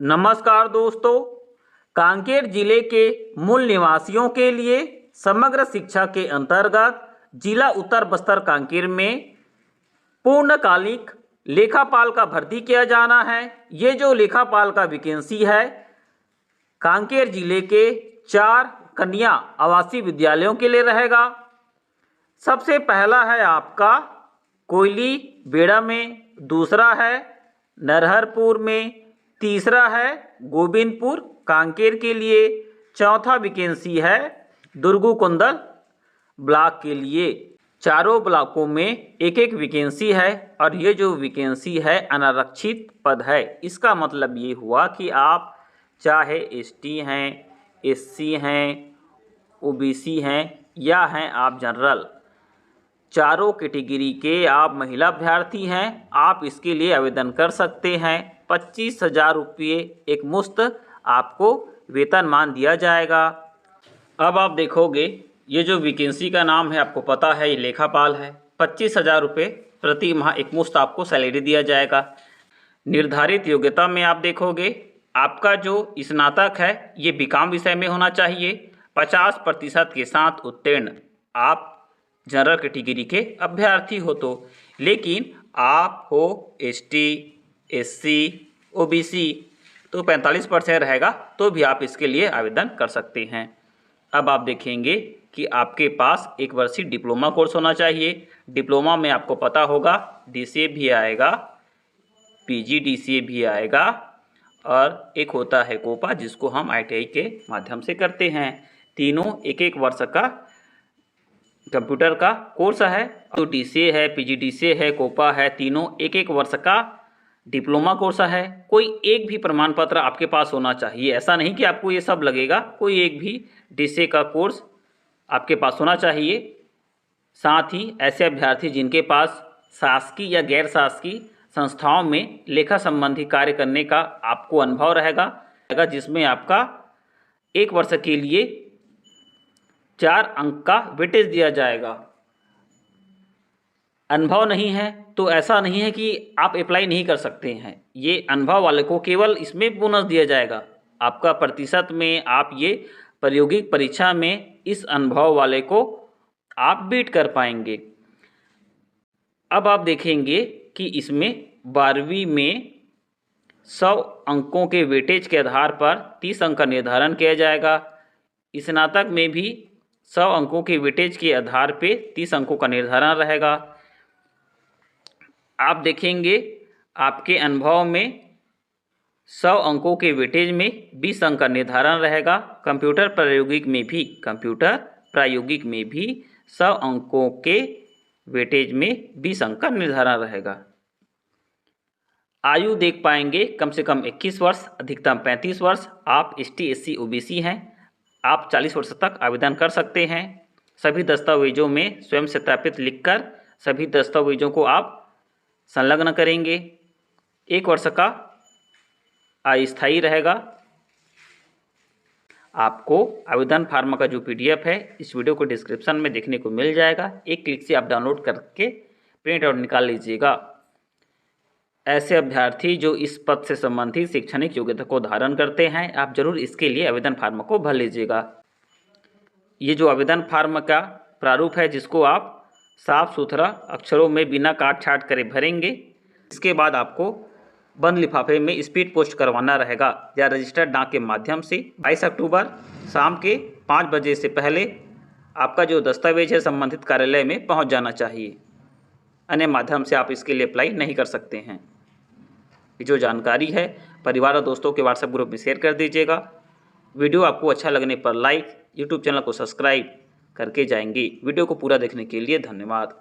नमस्कार दोस्तों, कांकेर जिले के मूल निवासियों के लिए समग्र शिक्षा के अंतर्गत जिला उत्तर बस्तर कांकेर में पूर्णकालिक लेखापाल का भर्ती किया जाना है। ये जो लेखापाल का वैकेंसी है कांकेर जिले के 4 कन्या आवासीय विद्यालयों के लिए रहेगा। सबसे पहला है आपका कोयली बेड़ा में, दूसरा है नरहरपुर में, तीसरा है गोविंदपुर कांकेर के लिए, चौथा वैकेंसी है दुर्गुकुंदल ब्लॉक के लिए। चारों ब्लॉकों में एक एक वैकेंसी है और ये जो वैकेंसी है अनारक्षित पद है। इसका मतलब ये हुआ कि आप चाहे एसटी हैं, एससी हैं, ओबीसी हैं या हैं आप जनरल, चारों कैटेगरी के आप महिला अभ्यर्थी हैं, आप इसके लिए आवेदन कर सकते हैं। 25,000 रुपये एक मुश्त आपको वेतनमान दिया जाएगा। अब आप देखोगे ये जो वैकेंसी का नाम है आपको पता है ये लेखापाल है। 25,000 रुपये प्रति माह एक मुश्त आपको सैलरी दिया जाएगा। निर्धारित योग्यता में आप देखोगे आपका जो स्नातक है ये बीकॉम विषय में होना चाहिए। 50% के साथ उत्तीर्ण आप जनरल कैटेगरी के अभ्यर्थी हो तो, लेकिन आप हो एसटी, एससी, ओबीसी तो 45% रहेगा तो भी आप इसके लिए आवेदन कर सकते हैं। अब आप देखेंगे कि आपके पास 1 वर्षीय डिप्लोमा कोर्स होना चाहिए। डिप्लोमा में आपको पता होगा डीसीए भी आएगा, पीजीडीसीए भी आएगा और एक होता है कोपा जिसको हम आईटीआई के माध्यम से करते हैं। तीनों 1-1 वर्ष का कंप्यूटर का कोर्स है। तो डीसीए है, पीजीडीसीए है, कोपा है, तीनों 1-1 वर्ष का डिप्लोमा कोर्स है। कोई एक भी प्रमाण पत्र आपके पास होना चाहिए। ऐसा नहीं कि आपको ये सब लगेगा, कोई एक भी डीसीए का कोर्स आपके पास होना चाहिए। साथ ही ऐसे अभ्यर्थी जिनके पास शासकीय या गैर शासकीय संस्थाओं में लेखा संबंधी कार्य करने का आपको अनुभव रहेगा, जिसमें आपका 1 वर्ष के लिए 4 अंक का वेटेज दिया जाएगा। अनुभव नहीं है तो ऐसा नहीं है कि आप अप्लाई नहीं कर सकते हैं। ये अनुभव वाले को केवल इसमें बोनस दिया जाएगा। आपका प्रतिशत में आप ये प्रायोगिक परीक्षा में इस अनुभव वाले को आप बीट कर पाएंगे। अब आप देखेंगे कि इसमें 12वीं में 100 अंकों के वेटेज के आधार पर 30 अंक का निर्धारण किया जाएगा। स्नातक में भी 100 अंकों के वेटेज के आधार पे 30 अंकों का निर्धारण रहेगा। आप देखेंगे आपके अनुभव में 100 अंकों के वेटेज में 20 अंक का निर्धारण रहेगा। कंप्यूटर प्रायोगिक में भी 100 अंकों के वेटेज में 20 अंक का निर्धारण रहेगा। आयु देख पाएंगे कम से कम 21 वर्ष, अधिकतम 35 वर्ष। आप एसटी, एससी, ओबीसी हैं, आप 40 वर्ष तक आवेदन कर सकते हैं। सभी दस्तावेजों में स्वयं सत्यापित लिखकर सभी दस्तावेजों को आप संलग्न करेंगे। 1 वर्ष का अस्थायी रहेगा। आपको आवेदन फार्म का जो पीडीएफ है इस वीडियो को डिस्क्रिप्शन में देखने को मिल जाएगा। एक क्लिक से आप डाउनलोड करके प्रिंट आउट निकाल लीजिएगा। ऐसे अभ्यर्थी जो इस पद से संबंधित शैक्षणिक योग्यता को धारण करते हैं आप जरूर इसके लिए आवेदन फार्म को भर लीजिएगा। ये जो आवेदन फार्म का प्रारूप है जिसको आप साफ सुथरा अक्षरों में बिना काट छाट करे भरेंगे। इसके बाद आपको बंद लिफाफे में स्पीड पोस्ट करवाना रहेगा या रजिस्टर्ड डाक के माध्यम से। 22 अक्टूबर शाम के 5 बजे से पहले आपका जो दस्तावेज है संबंधित कार्यालय में पहुंच जाना चाहिए। अन्य माध्यम से आप इसके लिए अप्लाई नहीं कर सकते हैं। जो जानकारी है परिवार और दोस्तों के व्हाट्सएप ग्रुप में शेयर कर दीजिएगा। वीडियो आपको अच्छा लगने पर लाइक, यूट्यूब चैनल को सब्सक्राइब करके जाएंगे। वीडियो को पूरा देखने के लिए धन्यवाद।